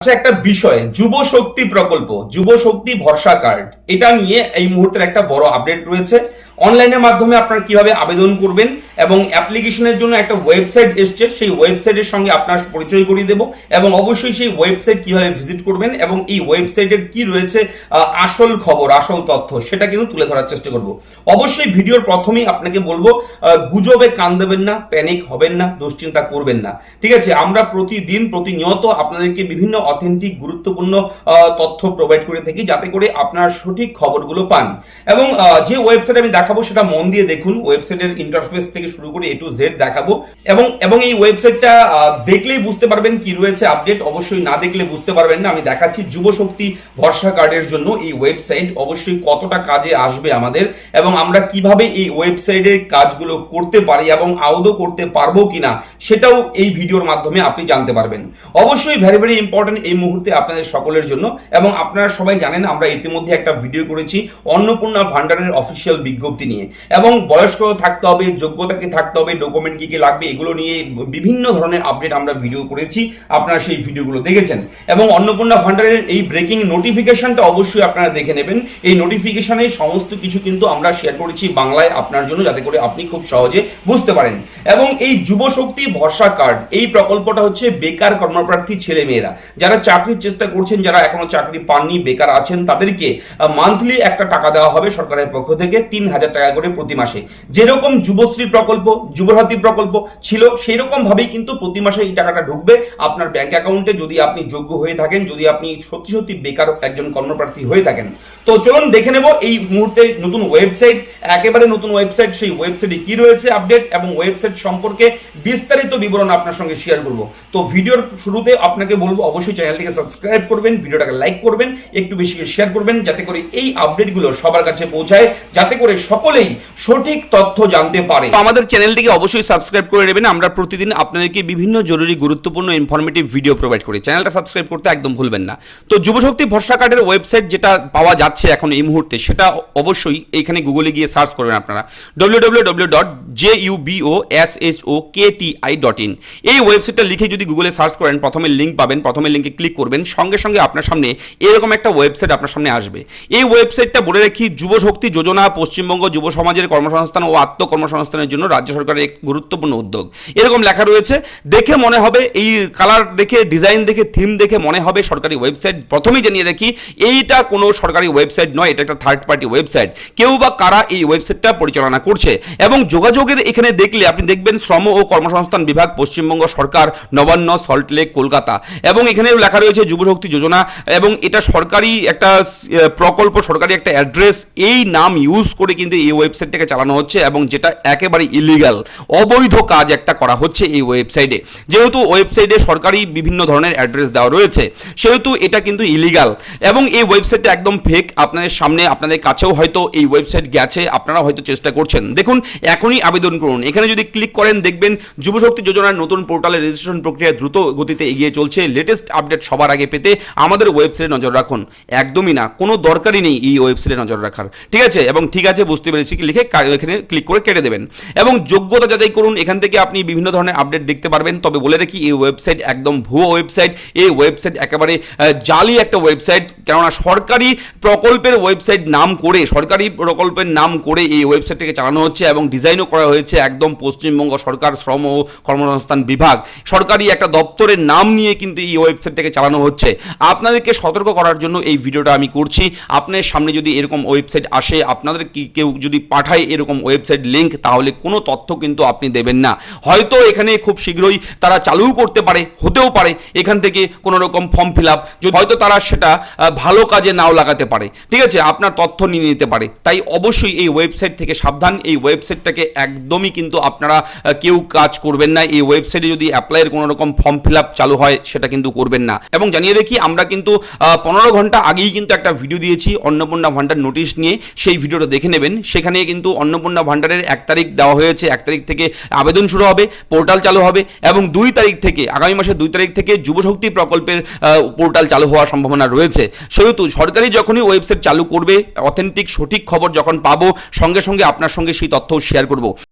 আচ্ছা, একটা বিষয়, যুব শক্তি প্রকল্প, যুব শক্তি ভরসা কার্ড, এটা নিয়ে এই মুহূর্তের একটা বড় আপডেট রয়েছে। অনলাইনের মাধ্যমে আপনারা কিভাবে আবেদন করবেন এবং অ্যাপ্লিকেশনের জন্য একটা ওয়েবসাইট এসছে, সেই ওয়েবসাইটের সঙ্গে আপনার পরিচয় করিয়ে দেব এবং অবশ্যই সেই ওয়েবসাইট কিভাবে ভিজিট করবেন এবং এই ওয়েবসাইটের কি রয়েছে আসল খবর, আসল তথ্য, সেটা কিন্তু তুলে ধরার চেষ্টা করব। অবশ্যই ভিডিওর প্রথমেই আপনাকে বলবো, গুজবে কান দেবেন না, প্যানিক হবেন না, দুশ্চিন্তা করবেন না, ঠিক আছে? আমরা প্রতিদিন প্রতিনিয়ত আপনাদেরকে বিভিন্ন অথেন্টিক গুরুত্বপূর্ণ তথ্য প্রোভাইড করে থাকি, যাতে করে আপনার সঠিক খবরগুলো পান। এবং যে ওয়েবসাইট আমি দেখাবো সেটা মন দিয়ে দেখুন। ওয়েবসাইটের ইন্টারফেস থেকে শুরু করে A to Z দেখাবো এবং এই ওয়েবসাইটটা দেখলেই বুঝতে পারবেন কি রয়েছে আপডেট, অবশ্যই না দেখলে বুঝতে পারবেন না। আমি দেখাচ্ছি যুব শক্তি ভরসা কার্ডের জন্য এই ওয়েবসাইট অবশ্যই কতটা কাজে আসবে আমাদের, এবং আমরা কিভাবে এই ওয়েবসাইটের কাজগুলো করতে পারি এবং আদৌ করতে পারবো কিনা সেটাও এই ভিডিওর মাধ্যমে আপনি জানতে পারবেন। অবশ্যই ভেরি ভেরি ইম্পর্টেন্ট এই মুহূর্তে আপনাদের সকলের জন্য। এবং আপনারা সবাই জানেন আমরা ইতিমধ্যে একটা ভিডিও করেছি অন্নপূর্ণা ভান্ডারের অফিসিয়াল বিজ্ঞপ্তি নিয়ে, এবং বয়স্ক থাকতে হবে, যোগ্যতা কি থাকতে হবে, ডকুমেন্ট কি কি লাগবে, এগুলো নিয়ে বিভিন্ন ধরনের আপডেট আমরা ভিডিও করেছি, আপনারা সেই ভিডিওগুলো দেখেছেন। এবং অন্নপূর্ণা ভান্ডারের এই ব্রেকিং নোটিফিকেশনটা অবশ্যই আপনারা দেখে নেবেন। এই নোটিফিকেশনে সমস্ত কিছু কিন্তু আমরা শেয়ার করেছি বাংলায় আপনার জন্য, যাতে করে আপনি খুব সহজে বুঝতে পারেন। এবং এই যুব শক্তি ভরসা কার্ড, এই প্রকল্পটা হচ্ছে বেকার কর্মপ্রার্থী ছেলে মেয়েরা যারা চাকরির চেষ্টা করছেন, যারা এখনো চাকরি পাননি, বেকার আছেন, তাদেরকে মান্থলি একটা টাকা দেওয়া হবে সরকারের পক্ষ থেকে 3,000 টাকা করে প্রতি মাসে। যেরকম যুবশ্রী প্রকল্প, যুবসাথী প্রকল্প ছিল, সেই রকম ভাবেই কিন্তু প্রতি মাসে এই টাকাটা ঢুকবে আপনার ব্যাংক অ্যাকাউন্টে, যদি আপনি যোগ্য হয়ে থাকেন, যদি আপনি সত্যি সত্যি বেকার একজন কর্মপ্রার্থী হয়ে থাকেন। তো চলুন দেখে নেব এই মুহূর্তে নতুন ওয়েবসাইট, একেবারে নতুন ওয়েবসাইট, সেই ওয়েবসাইটে কি রয়েছে আপডেট এবং ওয়েবসাইট সম্পর্কে বিস্তারিত বিবরণ আপনার সঙ্গে শেয়ার করব। তো ভিডিওর শুরুতে আপনাকে বলবো অবশ্যই চ্যানেলটিকে সাবস্ক্রাইব করবেন, ভিডিওটাকে লাইক করবেন, একটু বেশি শেয়ার করবেন, যাতে করে এই আপডেটগুলো সবার কাছে পৌঁছায়, যাতে করে সকলেই সঠিক তথ্য জানতে পারে। আমাদের চ্যানেলটিকে অবশ্যই সাবস্ক্রাইব করে নেবেন। আমরা প্রতিদিন আপনাদেরকে বিভিন্ন জরুরি গুরুত্বপূর্ণ ইনফরমেটিভ ভিডিও প্রোভাইড করি, চ্যানেলটা সাবস্ক্রাইব করতে একদম ভুলবেন না। তো যুবশক্তি ভরসা কার্ডের ওয়েবসাইট যেটা পাওয়া যাচ্ছে এখন এই মুহূর্তে, সেটা অবশ্যই এইখানে গুগলে গিয়ে সার্চ করবেন আপনারা www.juboshokti.in। এই ওয়েবসাইটটা লিখে যদি গুগলে সার্চ করেন, প্রথমে লিঙ্ক পাবেন, প্রথমে লিঙ্কে ক্লিক করবেন, সঙ্গে সঙ্গে আপনার সামনে এরকম একটা ওয়েবসাইট আপনার সামনে আসবে। এই ওয়েবসাইটটা বলে রাখি, যুব শক্তি যোজনা পশ্চিমবঙ্গ যুব সমাজের কর্মসংস্থান ও আত্মকর্মসংস্থানের জন্য রাজ্য সরকারের এক গুরুত্বপূর্ণ উদ্যোগ, এরকম লেখা রয়েছে। দেখে মনে হবে, এই কালার দেখে, ডিজাইন দেখে, থিম দেখে মনে হবে সরকারি ওয়েবসাইট। প্রথমেই জানিয়ে রাখি, এইটা কোনো সরকারি ওয়েবসাইট নয়, এটা একটা থার্ড পার্টি ওয়েবসাইট। কেউ বা কারা এই ওয়েবসাইটটা পরিচালনা করছে এবং যোগাযোগের এখানে দেখলে আপনি দেখবেন শ্রম ও কর্মসংস্থান বিভাগ, পশ্চিমবঙ্গ সরকার, নবান্ন, সল্টলেক, কলকাতা। এবং এখানেও লেখা রয়েছে যুবশক্তি যোজনা, এবং এটা সরকারি একটা প্রকল্প, সরকারি একটা অ্যাড্রেস, এই নাম ইউজ করে কিন্তু এই ওয়েবসাইটটাকে চালানো হচ্ছে, এবং যেটা একেবারে ইলিগাল, অবৈধ কাজ একটা করা হচ্ছে এই ওয়েবসাইটে। যেহেতু ওয়েবসাইটে সরকারি বিভিন্ন ধরনের অ্যাড্রেস দেওয়া রয়েছে, সেহেতু এটা কিন্তু ইলিগাল, এবং এই ওয়েবসাইটটা একদম ফেক। আপনাদের সামনে, আপনাদের কাছেও হয়তো এই ওয়েবসাইট গেছে, আপনারা হয়তো চেষ্টা করছেন। দেখুন, এখনই আবেদন করুন। এখানে যদি ক্লিক করেন, দেখবেন যুবশক্তি যোজনার নতুন পোর্টালে রেজিস্ট্রেশন প্রক্রিয়া দ্রুত গতিতে এগিয়ে চলছে। লেটেস্ট আপডেট সবার আগে পেতে আমাদের ওয়েবসাইটে নজর রাখুন। একদমই না, কোনো দরকারই নেই এই ওয়েবসাইটে নজর রাখার, ঠিক আছে? এবং ঠিক আছে, বুঝতে পেরেছি কি লিখে এখানে ক্লিক করে কেটে দেবেন। এবং যোগ্যতা যাচাই করুন, এখান থেকে আপনি বিভিন্ন ধরনের আপডেট দেখতে পারবেন। তবে বলে রাখি, এই ওয়েবসাইট একদম ভুয়ো ওয়েবসাইট। এই ওয়েবসাইট একেবারে জালি একটা ওয়েবসাইট, কেননা সরকারি প্রকল্পের ওয়েবসাইট নাম করে, সরকারি প্রকল্পের নাম করে এই ওয়েবসাইটটাকে চালানো হচ্ছে, এবং ডিজাইনও করা হয়েছে একদম পশ্চিমবঙ্গ সরকার শ্রম ও কর্মসংস্থান বিভাগ, সরকারি একটা দপ্তরের নাম নিয়ে কিন্তু এই ওয়েবসাইটটাকে চালানো হচ্ছে। আপনাদেরকে সতর্ক করার জন্য এই ভিডিওটা আমি করছি। আপনার সামনে যদি এরকম ওয়েবসাইট আসে, আপনাদের কেউ যদি পাঠায় এরকম ওয়েবসাইট লিঙ্ক, তাহলে কোনো তথ্য কিন্তু আপনি দেবেন না। হয়তো এখানে খুব শীঘ্রই তারা চালুও করতে পারে, হতেও পারে এখান থেকে কোনো রকম ফর্ম ফিল আপ, হয়তো তারা সেটা ভালো কাজে নাও লাগাতে পারে, ঠিক আছে? আপনার তথ্য নিয়ে নিতে পারে। তাই অবশ্যই এই ওয়েবসাইট থেকে সাবধান। এই ওয়েবসাইটটাকে একদমই কিন্তু আপনারা কেউ কাজ করবেন না। এই ওয়েবসাইটে যদি অ্যাপ্লাইয়ের কোনো রকম ফর্ম ফিল আপ চালু হয়, সেটা কিন্তু করবেন না। এবং জানিয়ে রাখি, আমরা কিন্তু 15 ঘন্টা আগেই কিন্তু একটা ভিডিও দিয়েছি অন্নপূর্ণা ভান্ডার নোটিশ নিয়ে, সেই ভিডিওটা দেখে নেবেন। সেখানে কিন্তু অন্নপূর্ণা ভান্ডারের 1 তারিখ দেওয়া হয়েছে, 1 তারিখ থেকে আবেদন শুরু হবে, পোর্টাল চালু হবে, এবং 2 তারিখ থেকে, আগামী মাসের 2 তারিখ থেকে যুবশক্তি প্রকল্পের পোর্টাল চালু হওয়ার সম্ভাবনা রয়েছে। সেহেতু সরকারি যখনই ওয়েবসাইট চালু করবে, অথেন্টিক সঠিক খবর যখন পাবো, সঙ্গে সঙ্গে আপনার সঙ্গে সেই তথ্য শেয়ার করব।